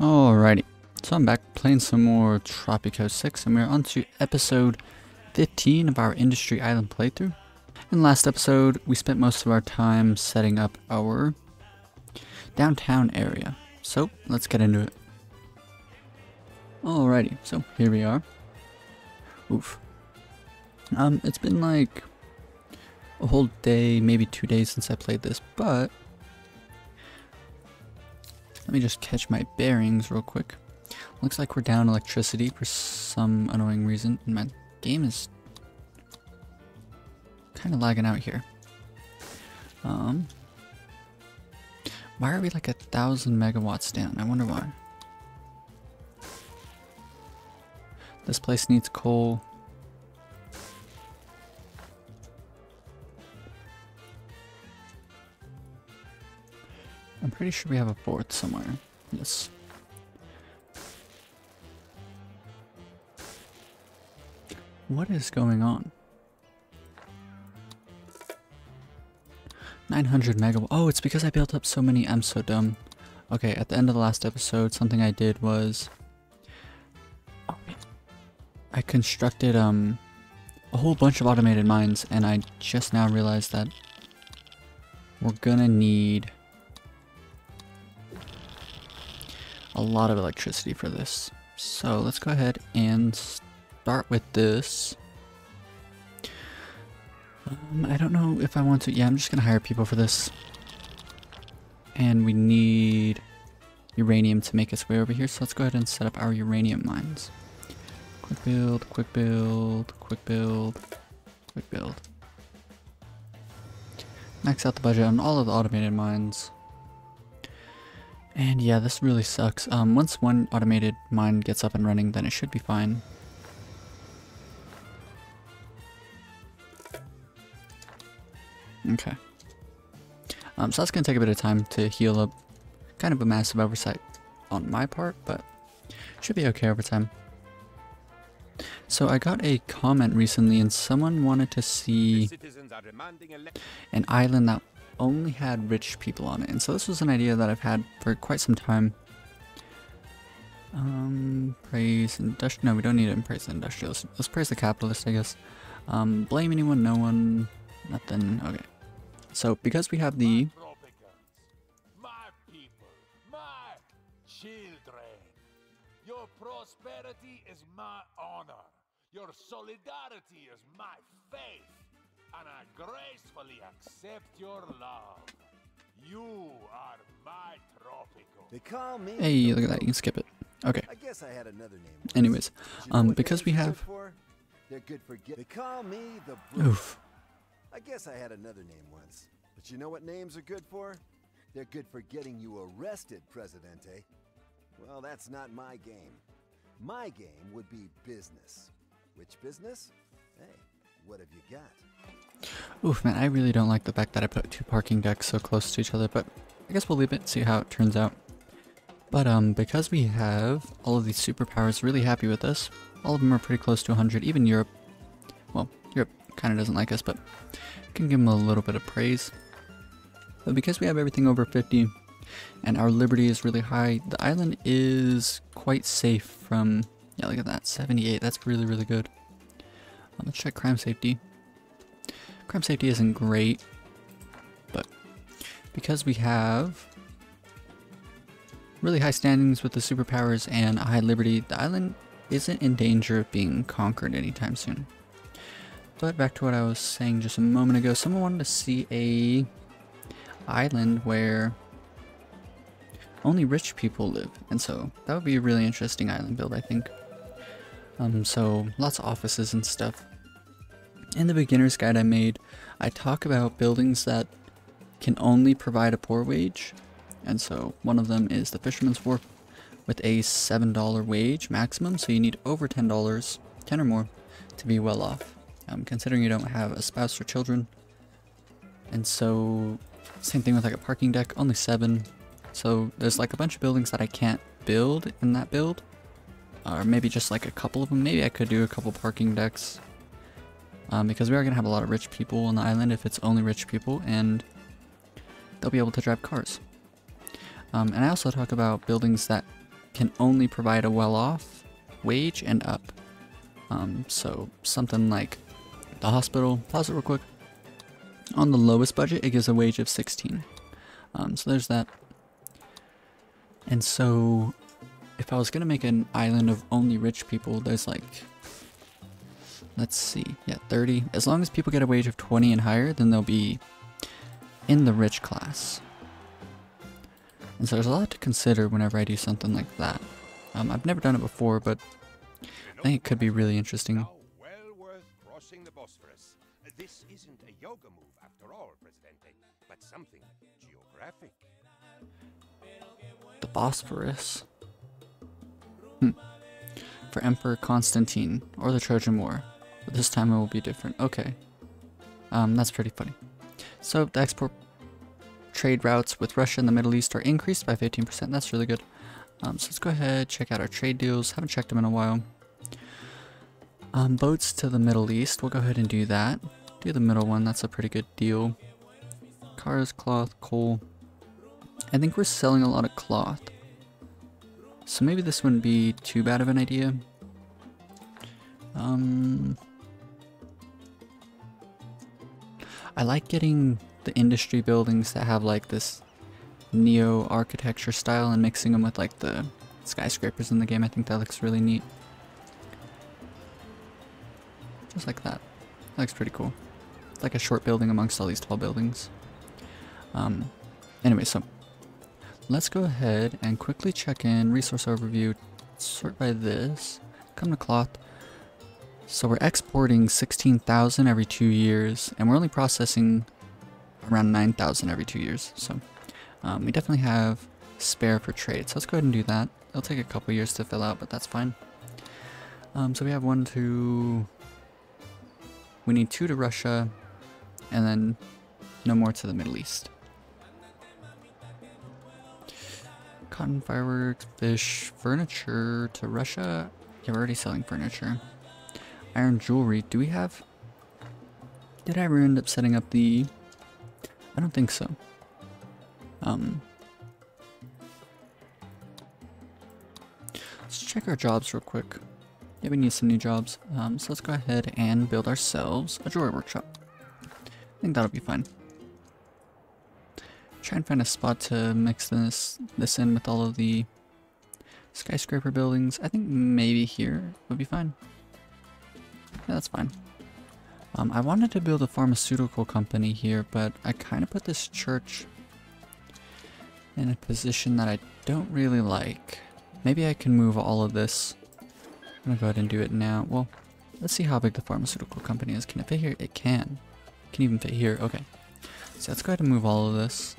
Alrighty, so I'm back playing some more Tropico 6 and we're on to episode 15 of our Industry Island playthrough. In the last episode, we spent most of our time setting up our downtown area, so let's get into it. Alrighty, so here we are. Oof. It's been like a whole day, maybe 2 days since I played this, but let me just catch my bearings real quick. Looks like we're down electricity for some annoying reason, and my game is kind of lagging out here. Why are we like 1,000 megawatts down? I wonder why. This place needs coal. I'm pretty sure we have a fourth somewhere. Yes. What is going on? 900 megawatt. Oh, it's because I built up so many. I'm so dumb. Okay, at the end of the last episode, something I did was I constructed a whole bunch of automated mines, and I just now realized that we're gonna need a lot of electricity for this. So let's go ahead and start with this. I don't know if I want to. Yeah, I'm just gonna hire people for this. And we need uranium to make its way over here, so let's go ahead and set up our uranium mines. Quick build, quick build, quick build, quick build. Max out the budget on all of the automated mines. And yeah, this really sucks. Once one automated mine gets up and running, then it should be fine. Okay. So that's going to take a bit of time to heal up. Kind of a massive oversight on my part, but should be okay over time. So I got a comment recently and someone wanted to see an island that only had rich people on it, and so this was an idea that I've had for quite some time. Praise industrial. No, we don't need to praise the industrialist. Let's praise the capitalist, I guess. Blame anyone? No one. Nothing. Okay. So because we have the my people, my children, your prosperity is my honor. Your solidarity is my faith. And I gracefully accept your love. You are my Tropico. They call me. Hey, look at that. You can skip it. Okay. I guess I had another name. Anyways, because we have. They're good for They call me the. Oof. I guess I had another name once. But you know what names are good for? They're good for getting you arrested, Presidente. Well, that's not my game. My game would be business. Which business? Hey, what have you got? Oof, man, I really don't like the fact that I put 2 parking decks so close to each other, but I guess we'll leave it, see how it turns out. But because we have all of these superpowers, really happy with this. All of them are pretty close to 100, even Europe. Well, Europe kind of doesn't like us, but can give them a little bit of praise. But because we have everything over 50, and our liberty is really high, the island is quite safe from, yeah, look at that, 78, that's really, really good. Let's check crime safety. Crime safety isn't great, but because we have really high standings with the superpowers and a high liberty, the island isn't in danger of being conquered anytime soon. But back to what I was saying just a moment ago, someone wanted to see a island where only rich people live, and so that would be a really interesting island build, I think. So lots of offices and stuff. In the beginner's guide I made, I talk about buildings that can only provide a poor wage, and so one of them is the Fisherman's Wharf with a $7 wage maximum, so you need over $10, 10 or more, to be well off, considering you don't have a spouse or children. And so same thing with like a parking deck, only 7, so there's like a bunch of buildings that I can't build in that build, or maybe just like a couple of them. Maybe I could do a couple parking decks. Because we are going to have a lot of rich people on the island if it's only rich people, and they'll be able to drive cars. And I also talk about buildings that can only provide a well-off wage and up. So something like the hospital, pause it real quick. On the lowest budget, it gives a wage of 16. So there's that. And so if I was gonna make an island of only rich people, there's like, let's see, yeah, 30. As long as people get a wage of 20 and higher, then they'll be in the rich class. And so there's a lot to consider whenever I do something like that. I've never done it before, but I think it could be really interesting. Well worth crossing the Bosphorus. This isn't a yoga move after all, Presidente, but something geographic. The Bosphorus. For Emperor Constantine or the Trojan War. But this time it will be different. Okay. That's pretty funny. So the export trade routes with Russia and the Middle East are increased by 15%. That's really good. So let's go ahead, check out our trade deals. Haven't checked them in a while. Boats to the Middle East. We'll go ahead and do that. Do the middle one. That's a pretty good deal. Cars, cloth, coal. I think we're selling a lot of cloth. So maybe this wouldn't be too bad of an idea. I like getting the industry buildings that have like this neo-architecture style and mixing them with like the skyscrapers in the game. I think that looks really neat. Just like that. That looks pretty cool. It's like a short building amongst all these tall buildings. Anyway, so let's go ahead and quickly check in resource overview, sort by this, come to cloth. So we're exporting 16,000 every 2 years, and we're only processing around 9,000 every 2 years. So we definitely have spare for trade. So let's go ahead and do that. It'll take a couple years to fill out, but that's fine. So we have 1, 2, we need 2 to Russia, and then no more to the Middle East. Cotton, fireworks, fish, furniture to Russia. Yeah, we're already selling furniture. Iron jewelry. Do we have... Did I ever end up setting up the... I don't think so. Let's check our jobs real quick. Yeah, we need some new jobs. So let's go ahead and build ourselves a jewelry workshop. I think that'll be fine. Try and find a spot to mix this in with all of the skyscraper buildings. I think maybe here would be fine. Yeah, that's fine. I wanted to build a pharmaceutical company here, but I kind of put this church in a position that I don't really like. Maybe I can move all of this. I'm gonna go ahead and do it now. Well, let's see how big the pharmaceutical company is. Can it fit here? It can. It can even fit here. Okay. So let's go ahead and move all of this.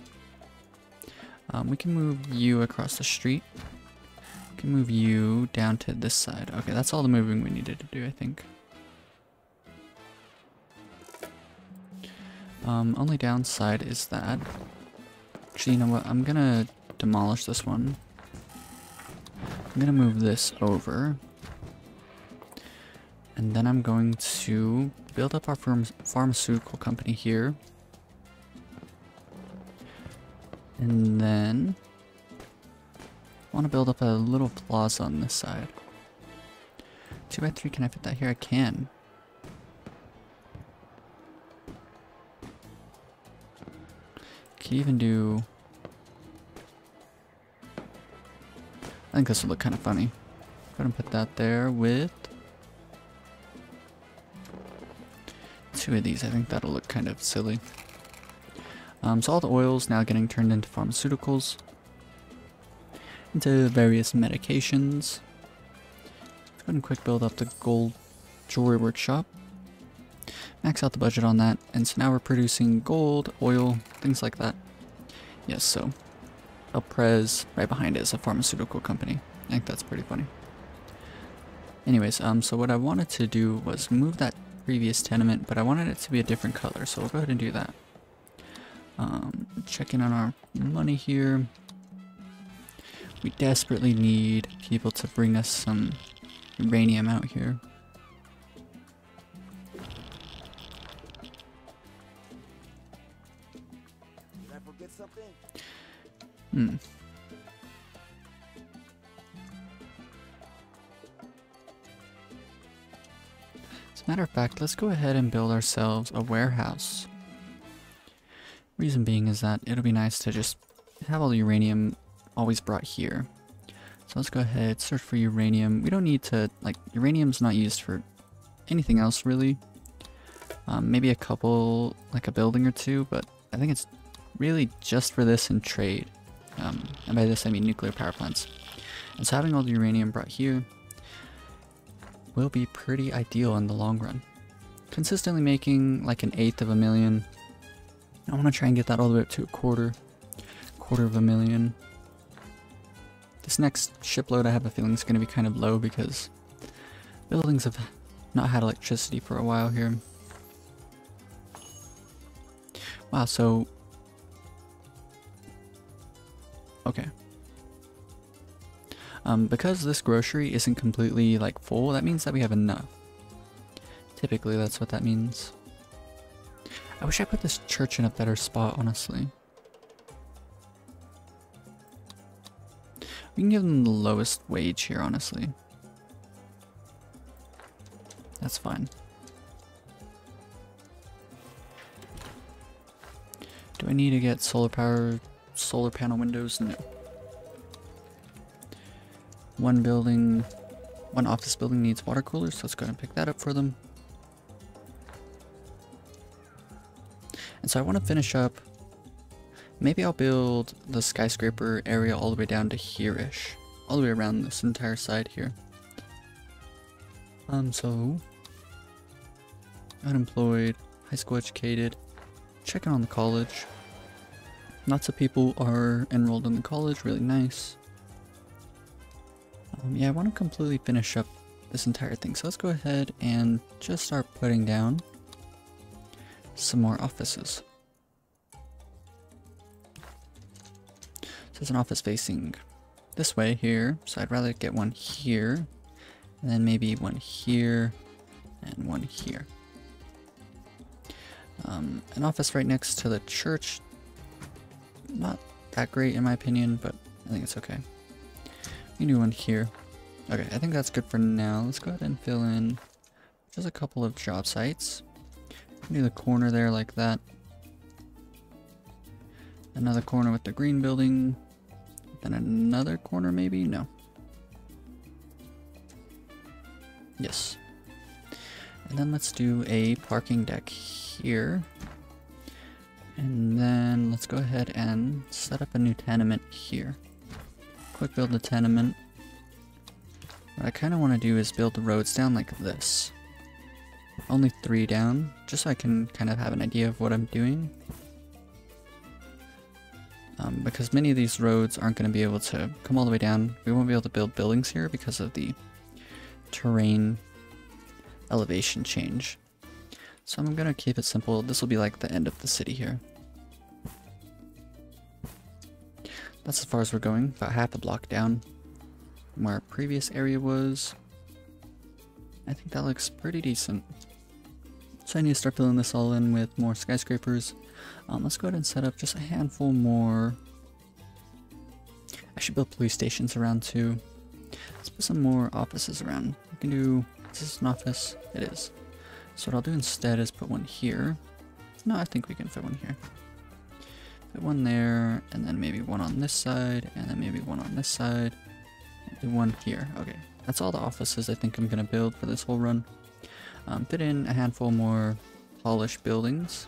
We can move you across the street. We can move you down to this side. Okay, that's all the moving we needed to do, I think. Only downside is that... Actually, you know what? I'm gonna demolish this one. I'm gonna move this over. And then I'm going to build up our pharmaceutical company here. And then I want to build up a little plaza on this side. 2x3, can I fit that here? I can. Can you even do... I think this would look kind of funny. Go ahead and put that there with 2 of these. I think that'll look kind of silly. So all the oils now getting turned into pharmaceuticals, into various medications. Let's go ahead and quick build up the gold jewelry workshop. Max out the budget on that, and so now we're producing gold, oil, things like that. Yes, so El Prez right behind it is a pharmaceutical company. I think that's pretty funny. Anyways, so what I wanted to do was move that previous tenement, but I wanted it to be a different color, so we'll go ahead and do that. Checking on our money here. We desperately need people to bring us some uranium out here. Did I forget something? As a matter of fact, let's go ahead and build ourselves a warehouse. Reason being is that it'll be nice to just have all the uranium always brought here. So let's go ahead, search for uranium. We don't need to, like, uranium's not used for anything else really. Maybe a couple, like a building or two, but I think it's really just for this and trade. And by this I mean nuclear power plants. And so having all the uranium brought here will be pretty ideal in the long run. Consistently making like 1/8 of a million. I want to try and get that all the way up to a quarter of a million. This next shipload I have a feeling is going to be kind of low because buildings have not had electricity for a while here. Wow, so... okay. Because this grocery isn't completely like full, that means that we have enough. Typically that's what that means. I wish I put this church in a better spot, honestly. We can give them the lowest wage here, honestly. That's fine. Do I need to get solar panel windows? No. One office building needs water coolers, so let's go ahead and pick that up for them. And so I want to finish up, maybe I'll build the skyscraper area all the way down to here-ish. All the way around this entire side here. So, unemployed, high school educated, checking on the college. Lots of people are enrolled in the college, really nice. Yeah, I want to completely finish up this entire thing, so let's go ahead and just start putting down some more offices. So there's an office facing this way here, so I'd rather get one here, and then maybe one here, and one here. An office right next to the church, not that great in my opinion, but I think it's okay. We can do one here. Okay, I think that's good for now. Let's go ahead and fill in just a couple of job sites. Do the corner there like that. Another corner with the green building. Then another corner maybe? No. Yes. And then let's do a parking deck here. And then let's go ahead and set up a new tenement here. Quick build the tenement. What I kind of want to do is build the roads down like this. Only 3 down, just so I can kind of have an idea of what I'm doing. Because many of these roads aren't going to be able to come all the way down. We won't be able to build buildings here because of the terrain elevation change. So I'm going to keep it simple. This will be like the end of the city here. That's as far as we're going, about half a block down from where our previous area was. I think that looks pretty decent. So I need to start filling this all in with more skyscrapers. Let's go ahead and set up just a handful more. I should build police stations around too. Let's put some more offices around. We can do, is this an office? It is. So what I'll do instead is put one here. No, I think we can fit one here. Put one there, and then maybe one on this side, and then maybe one on this side. And do one here. Okay, that's all the offices I think I'm going to build for this whole run. Fit in a handful more polished buildings.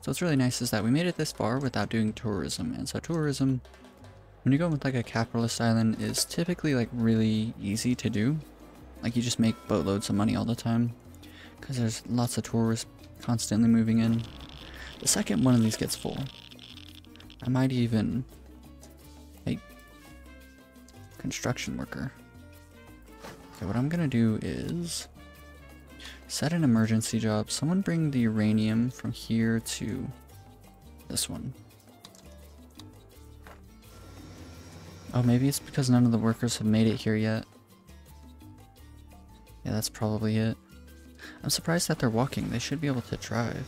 So what's really nice is that we made it this far without doing tourism. And so tourism, when you go with like a capitalist island, is typically like really easy to do. Like you just make boatloads of money all the time because there's lots of tourists constantly moving in. The second one of these gets full, I might even make construction worker. Okay, what I'm gonna do is set an emergency job. Someone bring the uranium from here to this one. Oh, maybe it's because none of the workers have made it here yet. Yeah, that's probably it. I'm surprised that they're walking. They should be able to drive.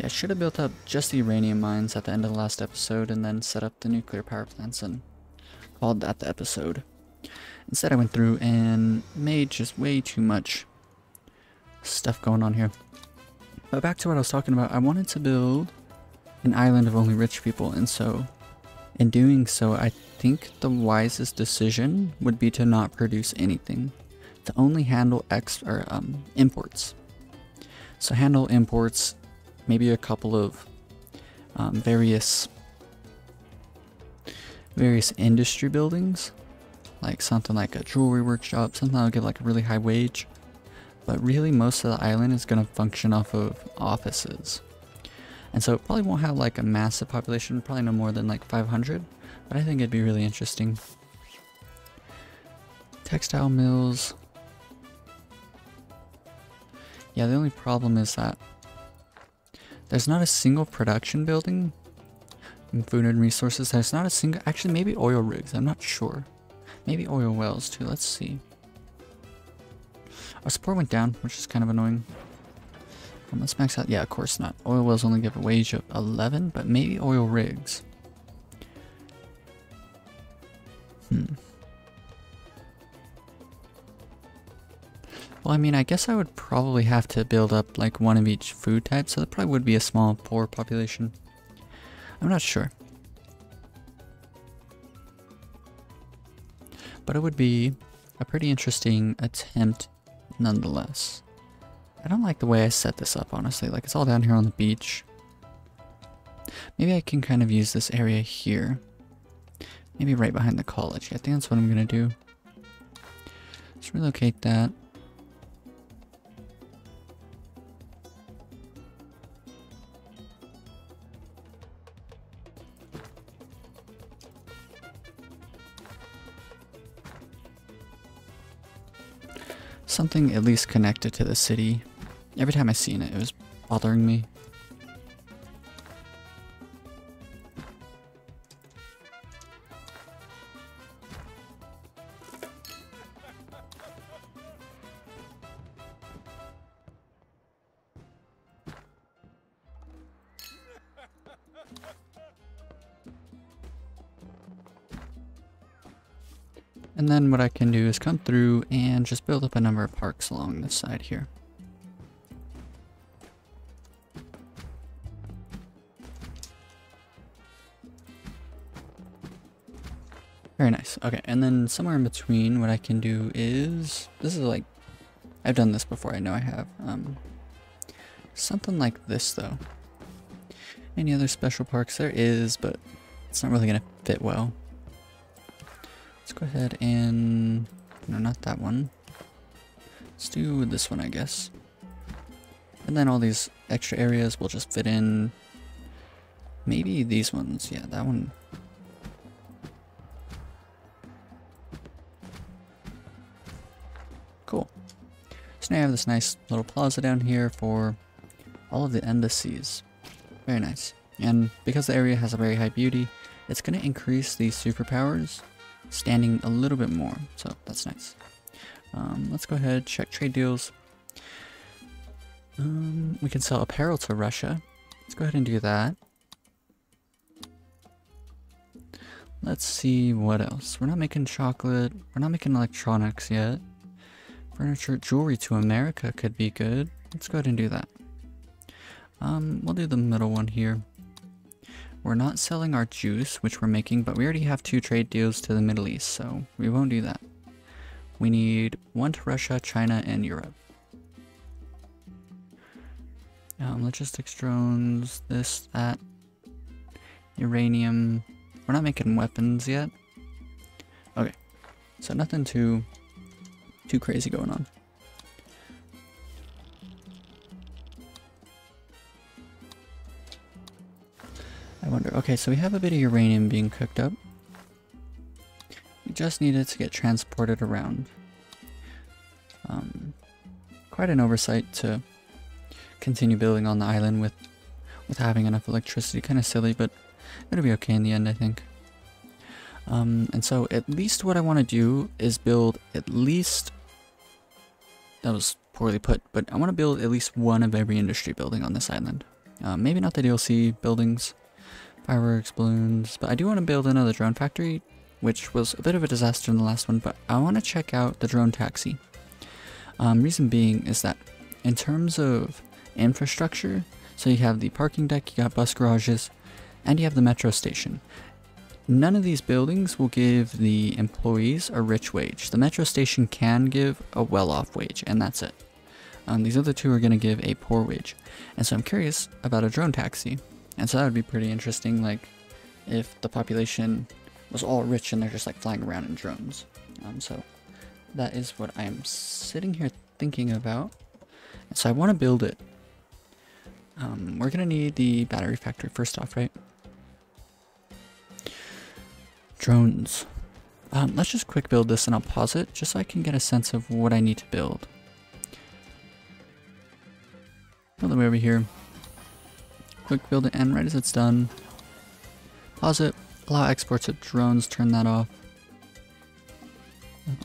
Yeah, I should have built up just the uranium mines at the end of the last episode and then set up the nuclear power plants and called that the episode. Instead I went through and made just way too much stuff going on here. But back to what I was talking about, I wanted to build an island of only rich people, and so in doing so I think the wisest decision would be to not produce anything, to only handle imports. So handle imports, maybe a couple of various industry buildings, like something like a jewelry workshop, something that'll give like a really high wage. But really most of the island is going to function off of offices. And so it probably won't have like a massive population, probably no more than like 500, but I think it'd be really interesting. Textile mills. Yeah, the only problem is that there's not a single production building in food and resources. There's not a single, actually maybe oil rigs, I'm not sure. Maybe oil wells too, let's see. Our support went down, which is kind of annoying. Let's max out. Yeah, of course not. Oil wells only give a wage of 11, but maybe oil rigs. Well, I mean, I guess I would probably have to build up like one of each food type, so that probably would be a small, poor population. I'm not sure. But it would be a pretty interesting attempt nonetheless. I don't like the way I set this up, honestly. Like, it's all down here on the beach. Maybe I can kind of use this area here. Maybe right behind the college. Yeah, I think that's what I'm gonna do. Let's relocate that. Something at least connected to the city. Every time I seen it, it was bothering me. And then what I can do is come through and just build up a number of parks along this side here. Very nice. Okay, and then somewhere in between what I can do is, this is like, I've done this before, I know I have. Something like this though. Any other special parks? There is, but it's not really gonna fit well. Let's go ahead and, no, not that one. Let's do this one, I guess. And then all these extra areas will just fit in. Maybe these ones. Yeah, that one. Cool. So now I have this nice little plaza down here for all of the embassies. Very nice. And because the area has a very high beauty, it's going to increase the superpowers standing a little bit more, so that's nice. Let's go ahead, check trade deals. We can sell apparel to Russia. Let's go ahead and do that. Let's see what else. We're not making chocolate. We're not making electronics yet. Furniture, jewelry to America could be good. Let's go ahead and do that. We'll do the middle one here. We're not selling our juice, which we're making, but we already have 2 trade deals to the Middle East, so we won't do that. We need 1 to Russia, China, and Europe. Logistics drones, this, that. Uranium. We're not making weapons yet. Okay, so nothing too crazy going on. I wonder, okay, so we have a bit of uranium being cooked up. We just need it to get transported around. Quite an oversight to continue building on the island with having enough electricity. Kind of silly, but it'll be okay in the end, I think. And so at least what I want to do is build at least, that was poorly put, but I want to build at least one of every industry building on this island. Maybe not the DLC buildings, fireworks, balloons, but I do want to build another drone factory, which was a bit of a disaster in the last one, but I want to check out the drone taxi. Reason being is that in terms of infrastructure, so you have the parking deck, you got bus garages, and you have the metro station. None of these buildings will give the employees a rich wage. The metro station can give a well-off wage, and that's it. These other two are going to give a poor wage. And so I'm curious about a drone taxi. And so that would be pretty interesting, like, if the population was all rich and they're just like flying around in drones. So that is what I am sitting here thinking about. And so I want to build it. We're going to need the battery factory first off, right? Drones. Let's just quick build this and I'll pause it just so I can get a sense of what I need to build. Build it way over here. Quick build it, and right as it's done, pause it, allow exports of drones, turn that off.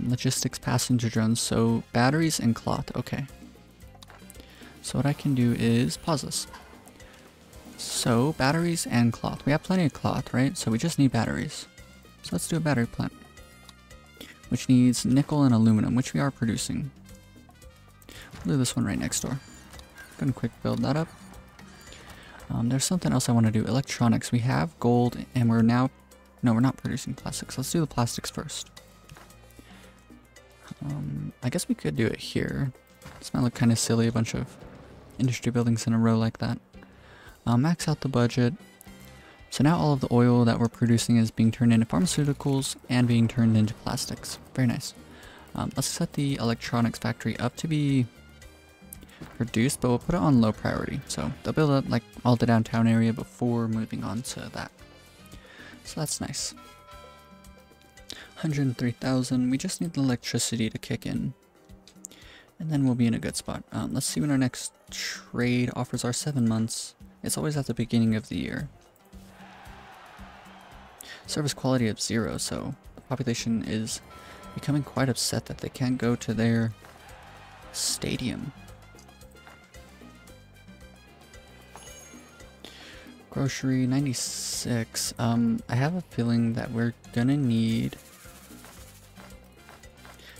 Logistics passenger drones, so batteries and cloth, okay. So what I can do is pause this. So batteries and cloth, we have plenty of cloth, right? So we just need batteries. So let's do a battery plant, which needs nickel and aluminum, which we are producing. We'll do this one right next door. Gonna quick build that up. There's something else I want to do. Electronics. We have gold and we're now... No, we're not producing plastics. Let's do the plastics first. I guess we could do it here. This might look kind of silly, a bunch of industry buildings in a row like that. Max out the budget. So now all of the oil that we're producing is being turned into pharmaceuticals and being turned into plastics. Very nice. Let's set the electronics factory up to be produced, but we'll put it on low priority. So they'll build up like all the downtown area before moving on to that. So that's nice. 103,000. We just need the electricity to kick in. And then we'll be in a good spot. Let's see when our next trade offers are. 7 months. It's always at the beginning of the year. Service quality of 0, so the population is becoming quite upset that they can't go to their stadium. Grocery, 96. I have a feeling that we're gonna need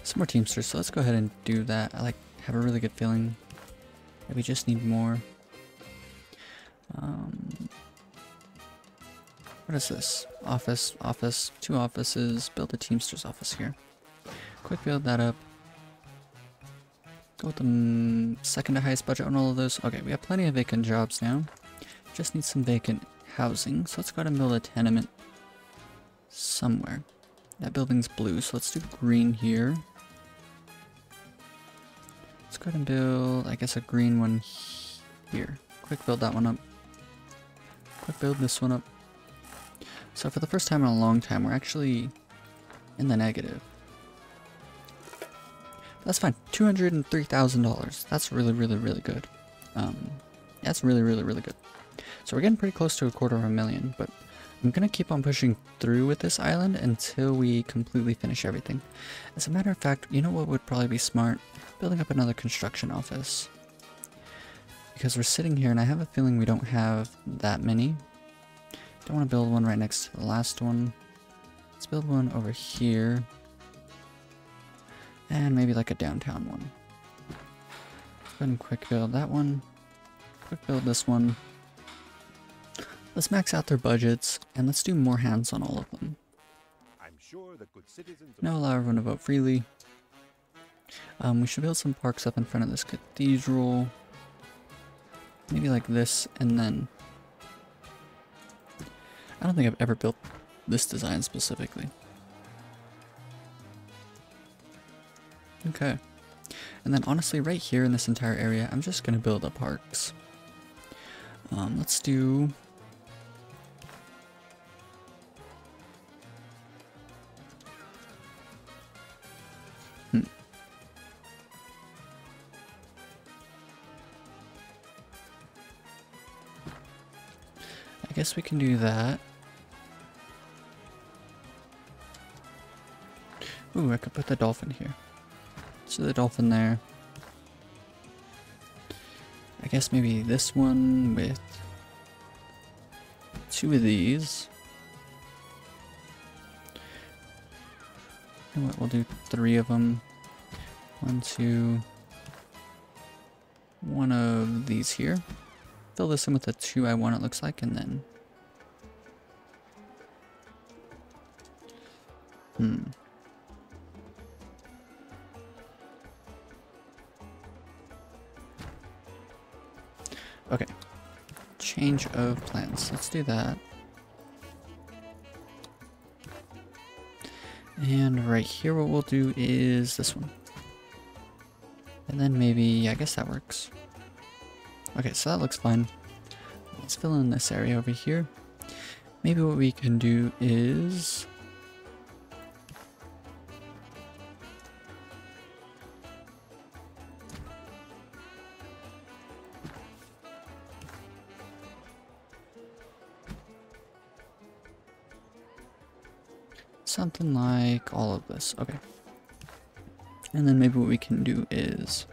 some more Teamsters, so let's go ahead and do that. I have a really good feeling that we just need more. What is this? Office, 2 offices, build a Teamsters office here. Quick build that up. Go with the second to highest budget on all of those. Okay, we have plenty of vacant jobs now. Just need some vacant housing, so let's go ahead and build a tenement somewhere. That building's blue, so let's do green here. Let's go ahead and build, I guess, a green one here. Quick build that one up. Quick build this one up. So for the first time in a long time, we're actually in the negative. That's fine. $203,000. That's really, really, really good. That's really, really, really good. So we're getting pretty close to $250,000, but I'm gonna keep on pushing through with this island until we completely finish everything. As a matter of fact, you know what would probably be smart? Building up another construction office. Because we're sitting here and I have a feeling we don't have that many. Don't want to build one right next to the last one. Let's build one over here. And maybe like a downtown one. Go ahead and quick build that one. Quick build this one. Let's max out their budgets, and let's do more hands on all of them. I'm sure the good citizens Now allow everyone to vote freely. We should build some parks up in front of this cathedral. Maybe like this, and then... I don't think I've ever built this design specifically. Okay. And then honestly, right here in this entire area, I'm just going to build the parks. Let's do... I guess we can do that. Ooh, I could put the dolphin here. So the dolphin there. I guess maybe this one with 2 of these. You know what, we'll do 3 of them. 1, 2. 1 of these here. Fill this in with the 2 I want, it looks like, and then... Okay. Change of plans. Let's do that. And right here what we'll do is this one. And then maybe, I guess that works. Okay, so that looks fine. Let's fill in this area over here. Maybe what we can do is... something like all of this. Okay. And then maybe what we can do is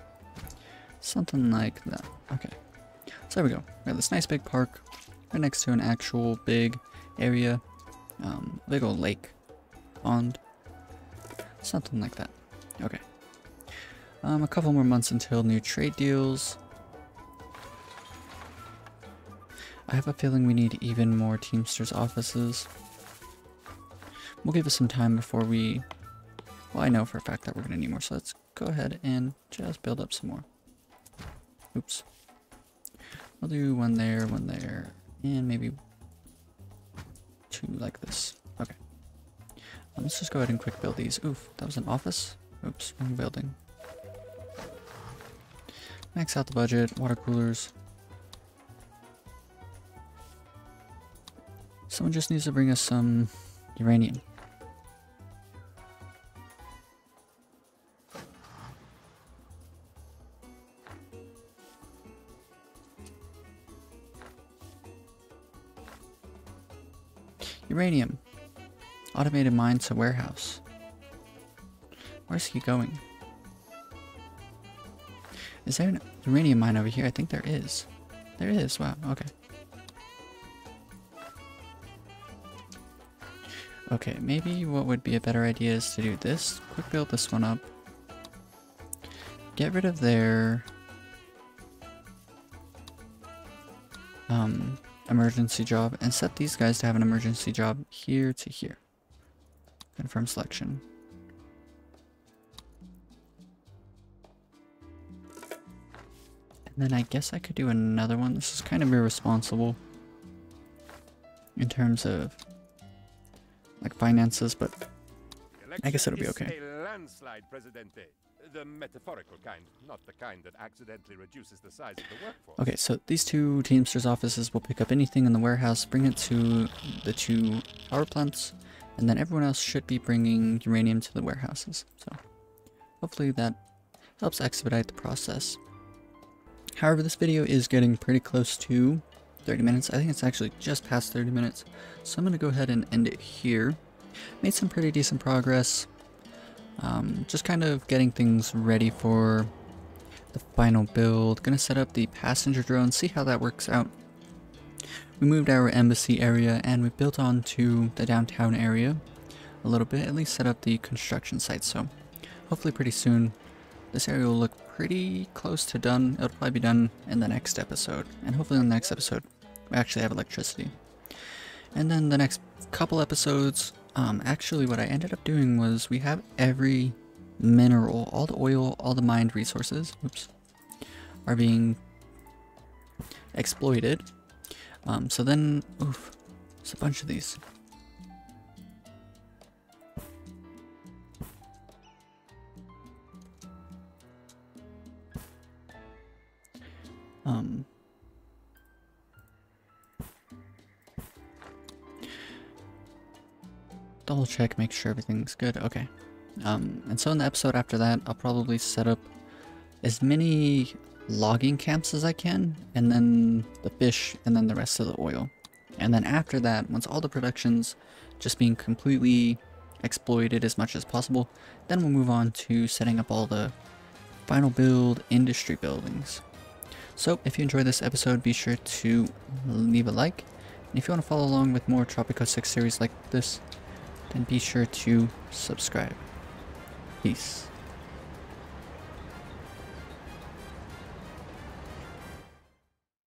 something like that. Okay. So there we go. We have this nice big park right next to an actual big area. Big old lake. Pond. Something like that. Okay. A couple more months until new trade deals. I have a feeling we need even more Teamsters offices. We'll give it some time before we... Well, I know for a fact that we're going to need more, so let's go ahead and just build up some more. Oops. I'll do 1 there, 1 there, and maybe 2 like this. Okay. Let's just go ahead and quick build these. Oof, that was an office? Oops, wrong building. Max out the budget, water coolers. Someone just needs to bring us some uranium. Uranium. Automated mine to warehouse. Where's he going? Is there an uranium mine over here? I think there is. There is. Wow. Okay. Okay, maybe what would be a better idea is to do this. Quick build this one up. Get rid of their emergency job and set these guys to have an emergency job here to here. Confirm selection. And then I guess I could do another one. This is kind of irresponsible in terms of like finances, but I guess it'll be okay. A landslide, Presidente. The metaphorical kind, not the kind that accidentally reduces the size of the workforce. Okay, so these 2 Teamsters offices will pick up anything in the warehouse, bring it to the 2 power plants, and then everyone else should be bringing uranium to the warehouses. So hopefully that helps expedite the process. However, this video is getting pretty close to 30 minutes. I think it's actually just past 30 minutes. So I'm going to go ahead and end it here. Made some pretty decent progress. Just kind of getting things ready for the final build. Gonna set up the passenger drone, see how that works out. We moved our embassy area and we built onto the downtown area a little bit, at least set up the construction site. So hopefully pretty soon this area will look pretty close to done. It'll probably be done in the next episode, and hopefully in the next episode we actually have electricity. And then the next couple episodes, actually what I ended up doing was we have every mineral, all the oil, all the mined resources, oops, are being exploited. So then, oof, there's a bunch of these. Double check, make sure everything's good. Okay. And so in the episode after that, I'll probably set up as many logging camps as I can, and then the fish, and then the rest of the oil. And then after that, once all the production's just being completely exploited as much as possible, then we'll move on to setting up all the final build industry buildings. So if you enjoyed this episode, be sure to leave a like, And if you want to follow along with more Tropico 6 series like this, then be sure to subscribe. Peace.